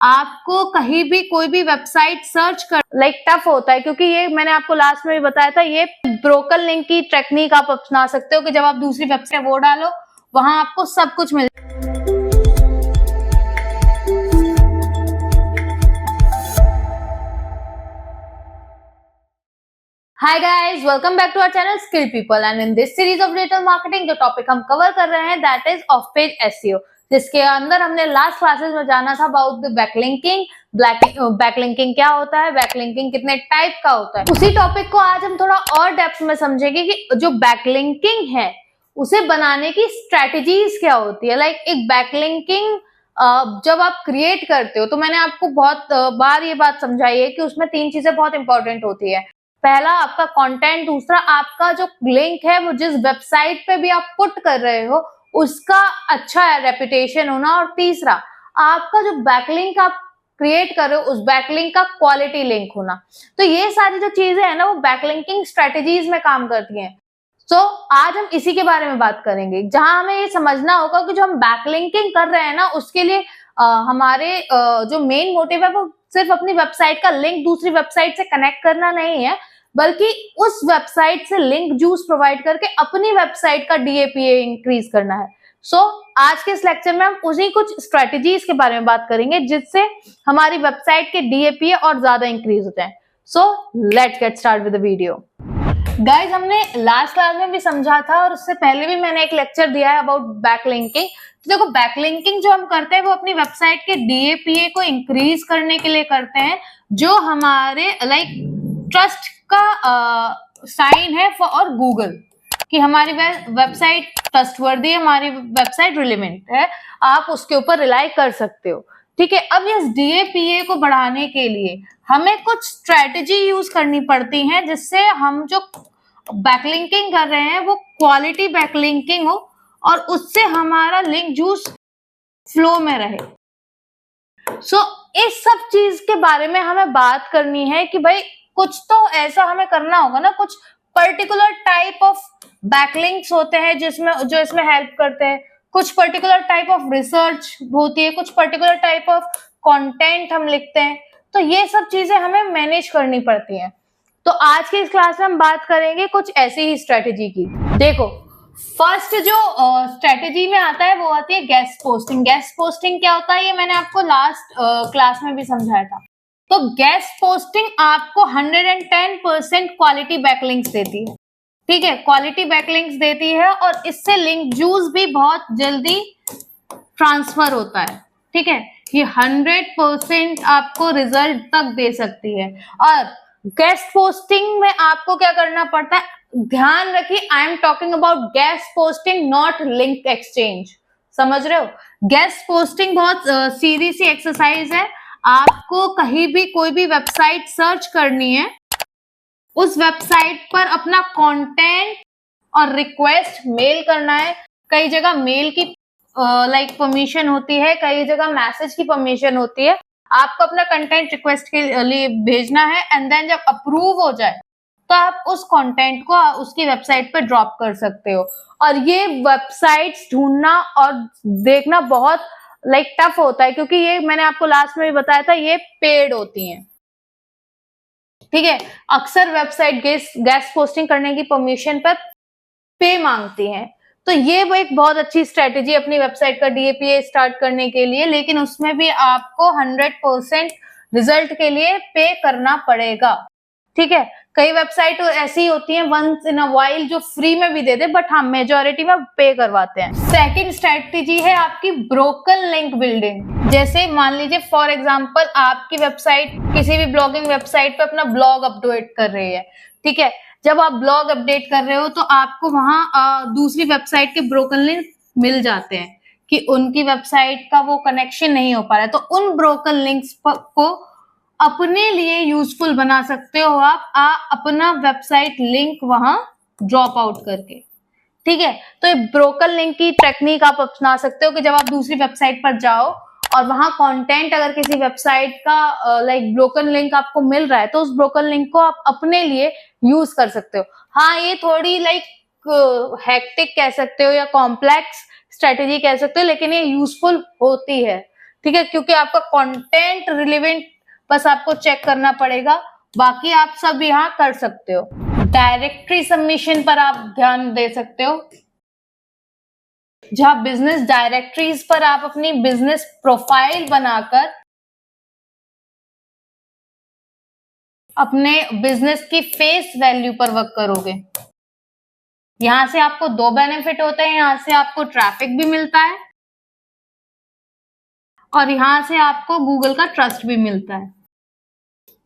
आपको कहीं भी कोई भी वेबसाइट सर्च कर टफ होता है, क्योंकि ये मैंने आपको लास्ट में भी बताया था, ये ब्रोकन लिंक की टेक्निक आप अपना सकते हो कि जब आप दूसरी वेबसाइट वो डालो वहां आपको सब कुछ मिल। Hi guys, welcome back to our channel Skill People and in this series of digital marketing जो टॉपिक हम कवर कर रहे हैं that is off page SEO, जिसके अंदर हमने लास्ट क्लासेस में जाना था अबाउट द बैकलिंकिंग। बैकलिंकिंग क्या होता है, बैकलिंकिंग कितने टाइप का होता है, उसी टॉपिक को आज हम थोड़ा और डेप्थ में समझेंगे कि जो बैकलिंकिंग है उसे बनाने की स्ट्रेटेजीज क्या होती है। एक बैकलिंकिंग जब आप क्रिएट करते हो तो मैंने आपको बहुत बार ये बात समझाई है कि उसमें तीन चीजें बहुत इंपॉर्टेंट होती है। पहला आपका कंटेंट, दूसरा आपका जो लिंक है वो जिस वेबसाइट पे भी आप पुट कर रहे हो उसका अच्छा रेपुटेशन होना, और तीसरा आपका जो बैकलिंक आप क्रिएट कर रहे हो उस बैकलिंक का क्वालिटी लिंक होना। तो ये सारी जो चीजें हैं ना वो बैकलिंकिंग स्ट्रेटेजीज में काम करती हैं। तो आज हम इसी के बारे में बात करेंगे, जहां हमें ये समझना होगा कि जो हम बैकलिंकिंग कर रहे हैं ना उसके लिए हमारे जो मेन मोटिव है वो सिर्फ अपनी वेबसाइट का लिंक दूसरी वेबसाइट से कनेक्ट करना नहीं है, बल्कि उस वेबसाइट से लिंक जूस प्रोवाइड करके अपनी वेबसाइट का डीएपीए इंक्रीज करना है। आज के इस लेक्चर में हम उसी कुछ स्ट्रेटेजीज के बारे में बात करेंगे जिससे हमारी वेबसाइट के डीएपीए और ज्यादा इंक्रीज हो जाए। Let's get start with the video. Guys, हमने लास्ट क्लास में भी समझा था और उससे पहले भी मैंने एक लेक्चर दिया है अबाउट बैकलिंकिंग। तो देखो, बैकलिंकिंग जो हम करते हैं वो अपनी वेबसाइट के डीएपीए को इंक्रीज करने के लिए करते हैं, जो हमारे ट्रस्ट का साइन है फॉर गूगल कि हमारी वेबसाइट ट्रस्टवर्दी है, हमारी वेबसाइट रिलेवेंट है, आप उसके ऊपर रिलाई कर सकते हो। ठीक है, अब इस डीएपीए को बढ़ाने के लिए हमें कुछ स्ट्रेटेजी यूज करनी पड़ती है जिससे हम जो बैकलिंकिंग कर रहे हैं वो क्वालिटी बैकलिंकिंग हो और उससे हमारा लिंक जूस फ्लो में रहे। इस सब चीज के बारे में हमें बात करनी है कि भाई कुछ तो ऐसा हमें करना होगा ना, कुछ पर्टिकुलर टाइप ऑफ बैकलिंक्स होते हैं जो इसमें हेल्प करते हैं, कुछ पर्टिकुलर टाइप ऑफ रिसर्च होती है, कुछ पर्टिकुलर टाइप ऑफ कंटेंट हम लिखते हैं, तो ये सब चीजें हमें मैनेज करनी पड़ती हैं। तो आज के इस क्लास में हम बात करेंगे कुछ ऐसी ही स्ट्रेटेजी की। देखो, फर्स्ट जो स्ट्रेटेजी में आता है वो आती है गेस्ट पोस्टिंग। गेस्ट पोस्टिंग क्या होता है ये मैंने आपको लास्ट क्लास में भी समझाया था। तो गेस्ट पोस्टिंग आपको 110% क्वालिटी बैकलिंक्स देती है। ठीक है, क्वालिटी बैकलिंक्स देती है और इससे लिंक जूस भी बहुत जल्दी ट्रांसफर होता है। ठीक है, ये 100% आपको रिजल्ट तक दे सकती है। और गेस्ट पोस्टिंग में आपको क्या करना पड़ता है, ध्यान रखिए, I am talking about guest posting not link exchange. समझ रहे हो, गेस्ट पोस्टिंग बहुत सीधी सी एक्सरसाइज है। आपको कहीं भी कोई भी वेबसाइट सर्च करनी है, उस वेबसाइट पर अपना कंटेंट और रिक्वेस्ट मेल करना है। कई जगह मेल की परमिशन होती है, कई जगह मैसेज की परमिशन होती है। आपको अपना कंटेंट रिक्वेस्ट के लिए भेजना है एंड देन जब अप्रूव हो जाए तो आप उस कंटेंट को उसकी वेबसाइट पर ड्रॉप कर सकते हो। और ये वेबसाइट्स ढूंढना और देखना बहुत टफ होता है, क्योंकि ये मैंने आपको लास्ट में भी बताया था ये पेड होती हैं। ठीक है, अक्सर वेबसाइट गेस्ट पोस्टिंग करने की परमिशन पर पे मांगती हैं। तो ये वो एक बहुत अच्छी स्ट्रेटेजी अपनी वेबसाइट का डीएपीए स्टार्ट करने के लिए, लेकिन उसमें भी आपको 100% रिजल्ट के लिए पे करना पड़ेगा। ठीक है, कई वेबसाइट ऐसी होती हैं वंस इन अ वाइल जो फ्री में भी दे दे, बट हाँ मेजॉरिटी में पे करवाते हैं। सेकंड स्ट्रेटेजी है आपकी ब्रोकन लिंक बिल्डिंग। जैसे मान लीजिए फॉर एग्जांपल आपकी वेबसाइट किसी भी ब्लॉगिंग वेबसाइट पे अपना ब्लॉग अपडेट कर रही है। ठीक है, जब आप ब्लॉग अपडेट कर रहे हो तो आपको वहां दूसरी वेबसाइट के ब्रोकन लिंक मिल जाते हैं कि उनकी वेबसाइट का वो कनेक्शन नहीं हो पा रहा है। तो उन ब्रोकन लिंक्स को अपने लिए यूजफुल बना सकते हो आप अपना वेबसाइट लिंक वहां ड्रॉप आउट करके। ठीक है, तो ये ब्रोकन लिंक की टेक्निक आप अपना सकते हो कि जब आप दूसरी वेबसाइट पर जाओ और वहां कंटेंट अगर किसी वेबसाइट का ब्रोकन लिंक आपको मिल रहा है तो उस ब्रोकन लिंक को आप अपने लिए यूज कर सकते हो। हाँ, ये थोड़ी हेक्टिक कह सकते हो या कॉम्प्लेक्स स्ट्रेटेजी कह सकते हो, लेकिन ये यूजफुल होती है। ठीक है, क्योंकि आपका कंटेंट रिलेवेंट बस आपको चेक करना पड़ेगा, बाकी आप सब यहाँ कर सकते हो। डायरेक्टरी सबमिशन पर आप ध्यान दे सकते हो, जहां बिजनेस डायरेक्टरीज पर आप अपनी बिजनेस प्रोफाइल बनाकर अपने बिजनेस की फेस वैल्यू पर वर्क करोगे। यहां से आपको दो बेनिफिट होते हैं, यहां से आपको ट्रैफिक भी मिलता है और यहां से आपको गूगल का ट्रस्ट भी मिलता है।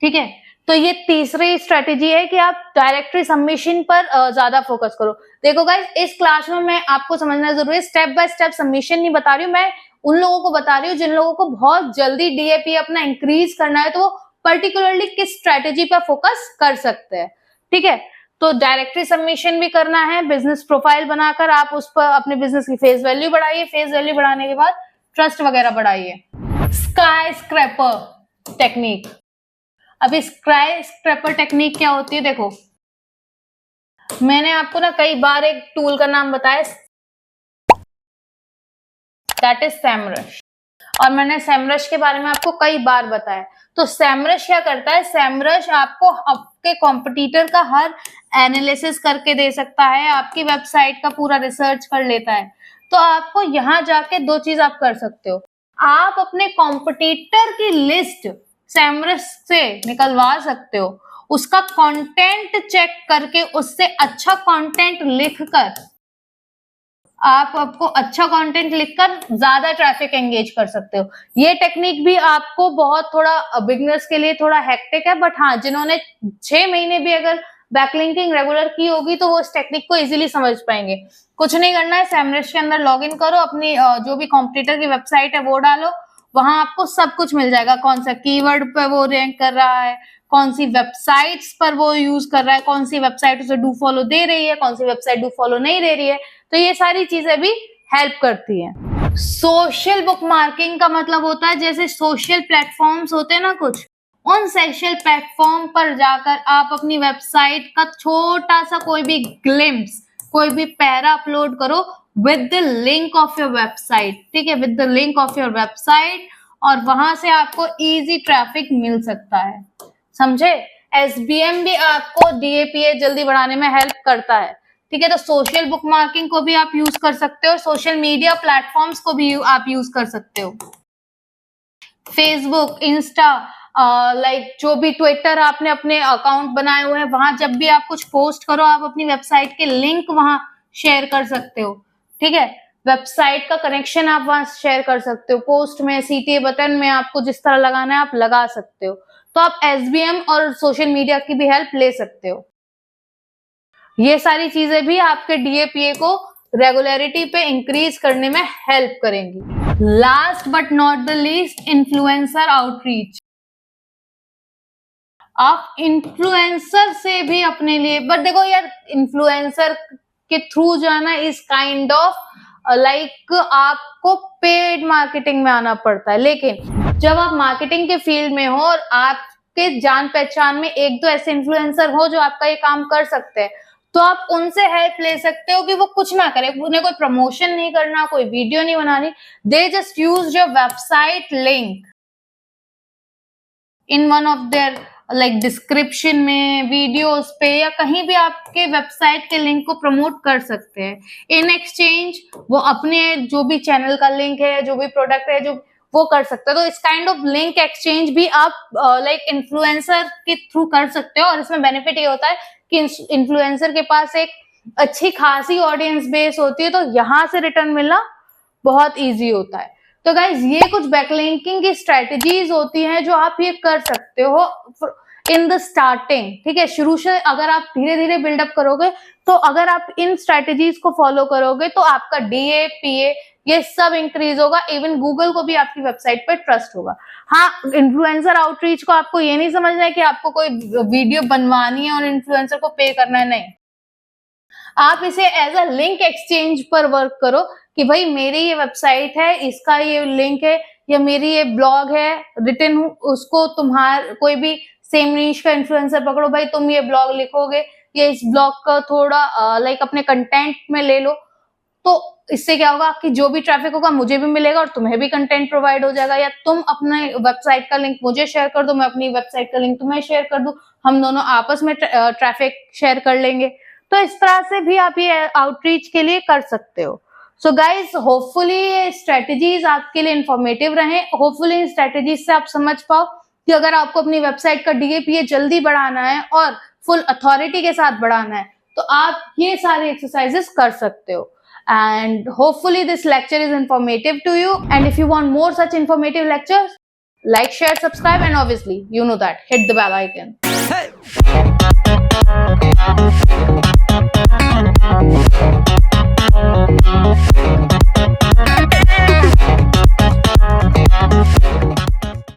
ठीक है, तो ये तीसरी स्ट्रेटेजी है कि आप डायरेक्टरी सबमिशन पर ज्यादा फोकस करो। देखो गाइस, इस क्लास में मैं आपको समझना जरूरी है, स्टेप बाय स्टेप सबमिशन नहीं बता रही हूँ, मैं उन लोगों को बता रही हूँ जिन लोगों को बहुत जल्दी डीएपी अपना इंक्रीज करना है, तो वो पर्टिकुलरली किस स्ट्रेटेजी पर फोकस कर सकते हैं। ठीक है, तो डायरेक्टरी सबमिशन भी करना है, बिजनेस प्रोफाइल बनाकर आप उस पर अपने बिजनेस की फेस वैल्यू बढ़ाइए, फेस वैल्यू बढ़ाने के बाद ट्रस्ट वगैरह बढ़ाइए। Sky scraper technique. अभी स्काई स्क्रैपर टेक्निक क्या होती है, देखो मैंने आपको ना कई बार एक टूल का नाम बताया, दैट इज सेमरश, और मैंने सेमरश के बारे में आपको कई बार बताया। तो सेमरश क्या करता है, सेमरश आपको आपके कॉम्पिटिटर का हर एनालिसिस करके दे सकता है, आपकी वेबसाइट का पूरा रिसर्च कर लेता है। तो आपको यहां जाके दो चीज आप कर सकते हो, आप अपने कॉम्पिटिटर की लिस्ट सेमरश से निकलवा सकते हो, उसका कंटेंट चेक करके उससे अच्छा कंटेंट लिखकर आपको अच्छा कंटेंट लिखकर ज्यादा ट्रैफिक एंगेज कर सकते हो। ये टेक्निक भी आपको बहुत थोड़ा बिगिनर्स के लिए थोड़ा हेक्टिक है, बट हाँ, जिन्होंने 6 महीने भी अगर बैकलिंकिंग रेगुलर की होगी तो वो इस टेक्निक को इजीली समझ पाएंगे। कुछ नहीं करना है, सेमरश के अंदर लॉग इन करो, अपनी जो भी कॉम्पिटिटर की वेबसाइट है वो डालो, वहां आपको सब कुछ मिल जाएगा, कौन सा कीवर्ड पे वो रैंक कर रहा है, कौन सी वेबसाइट्स पर वो यूज कर रहा है, कौन सी वेबसाइट उसे डू फॉलो दे रही है, कौन सी वेबसाइट डू फॉलो नहीं दे रही है। तो ये सारी चीजें भी हेल्प करती हैं। सोशल बुक मार्किंग का मतलब होता है, जैसे सोशल प्लेटफॉर्म्स होते हैं ना कुछ, उन सोशल प्लेटफॉर्म पर जाकर आप अपनी वेबसाइट का छोटा सा कोई भी ग्लिम्स, कोई भी पैरा अपलोड करो with the link of your website. ठीक है, with the link of your website, और वहां से आपको इजी ट्रैफिक मिल सकता है, समझे। एसबीएम भी आपको डीएपीए जल्दी बढ़ाने में हेल्प करता है। ठीक है, तो सोशल बुक मार्किंग को भी आप यूज कर सकते हो, सोशल मीडिया प्लेटफॉर्म्स को भी आप यूज कर सकते हो, फेसबुक, इंस्टा, लाइक जो भी ट्विटर आपने अपने अकाउंट बनाए हुए हैं, वहां जब भी आप कुछ पोस्ट करो, आप अपनी वेबसाइट के लिंक वहां शेयर कर सकते हो। ठीक है, वेबसाइट का कनेक्शन आप वहां शेयर कर सकते हो, पोस्ट में, सीटीए बटन में, आपको जिस तरह लगाना है आप लगा सकते हो। तो आप एसबीएम और सोशल मीडिया की भी हेल्प ले सकते हो। ये सारी चीजें भी आपके डीएपीए को रेगुलरिटी पे इंक्रीज करने में हेल्प करेंगी। Last but not the least, influencer outreach. आप इन्फ्लुएंसर से भी अपने लिए, बट देखो यार, इन्फ्लुएंसर के थ्रू जाना इज काइंड ऑफ लाइक आपको पेड मार्केटिंग में आना पड़ता है, लेकिन जब आप मार्केटिंग के फील्ड में हो और आपके जान पहचान में एक दो ऐसे इन्फ्लुएंसर हो जो आपका ये काम कर सकते हैं, तो आप उनसे हेल्प ले सकते हो कि वो कुछ ना करे, उन्हें कोई प्रमोशन नहीं करना, कोई वीडियो नहीं बनानी, they just use your website link in one of their like description में, वीडियोस पे, या कहीं भी आपके वेबसाइट के लिंक को प्रमोट कर सकते हैं। इन एक्सचेंज वो अपने जो भी चैनल का लिंक है, जो भी प्रोडक्ट है, जो वो कर सकते हैं। तो इस काइंड ऑफ लिंक एक्सचेंज भी आप लाइक इन्फ्लुएंसर के थ्रू कर सकते हो, और इसमें बेनिफिट ये होता है कि इन्फ्लुएंसर के पास एक अच्छी खासी ऑडियंस बेस होती है, तो यहां से रिटर्न मिलना बहुत ईजी होता है। तो गाइज, ये कुछ बैकलिंकिंग की स्ट्रेटेजीज होती हैं जो आप ये कर सकते हो इन द स्टार्टिंग। ठीक है, शुरू से अगर आप धीरे धीरे बिल्डअप करोगे, तो अगर आप इन स्ट्रेटेजीज को फॉलो करोगे, तो आपका डीएपीए ये सब इंक्रीज होगा, इवन गूगल को भी आपकी वेबसाइट पर ट्रस्ट होगा। हाँ, इन्फ्लुएंसर आउटरीच को आपको ये नहीं समझना है कि आपको कोई वीडियो बनवानी है और इन्फ्लुएंसर को पे करना है, नहीं। आप इसे एज अ लिंक एक्सचेंज पर वर्क करो कि भाई मेरी ये वेबसाइट है, इसका ये लिंक है, या मेरी ये ब्लॉग है रिटन, उसको तुम्हारा कोई भी सेम नीश का इन्फ्लुएंसर पकड़ो, भाई तुम ये ब्लॉग लिखोगे, ये इस ब्लॉग का थोड़ा लाइक अपने कंटेंट में ले लो, तो इससे क्या होगा कि जो भी ट्रैफिक होगा मुझे भी मिलेगा और तुम्हें भी कंटेंट प्रोवाइड हो जाएगा, या तुम अपने वेबसाइट का लिंक मुझे शेयर कर दो, मैं अपनी वेबसाइट का लिंक तुम्हें शेयर कर दूं, हम दोनों आपस में ट्रैफिक शेयर कर लेंगे। तो इस तरह से भी आप ये आउटरीच के लिए कर सकते हो। सो गाइज, होपफुली ये स्ट्रेटेजीज आपके लिए इंफॉर्मेटिव रहे। होपफुली इन स्ट्रेटेजीज से आप समझ पाओ कि अगर आपको अपनी वेबसाइट का DAPA जल्दी बढ़ाना है और फुल अथॉरिटी के साथ बढ़ाना है तो आप ये सारे एक्सरसाइजेस कर सकते हो। And hopefully this lecture is informative to you, and if you want more such informative lectures, like, share, subscribe, and obviously you know that, hit the bell icon. Hey!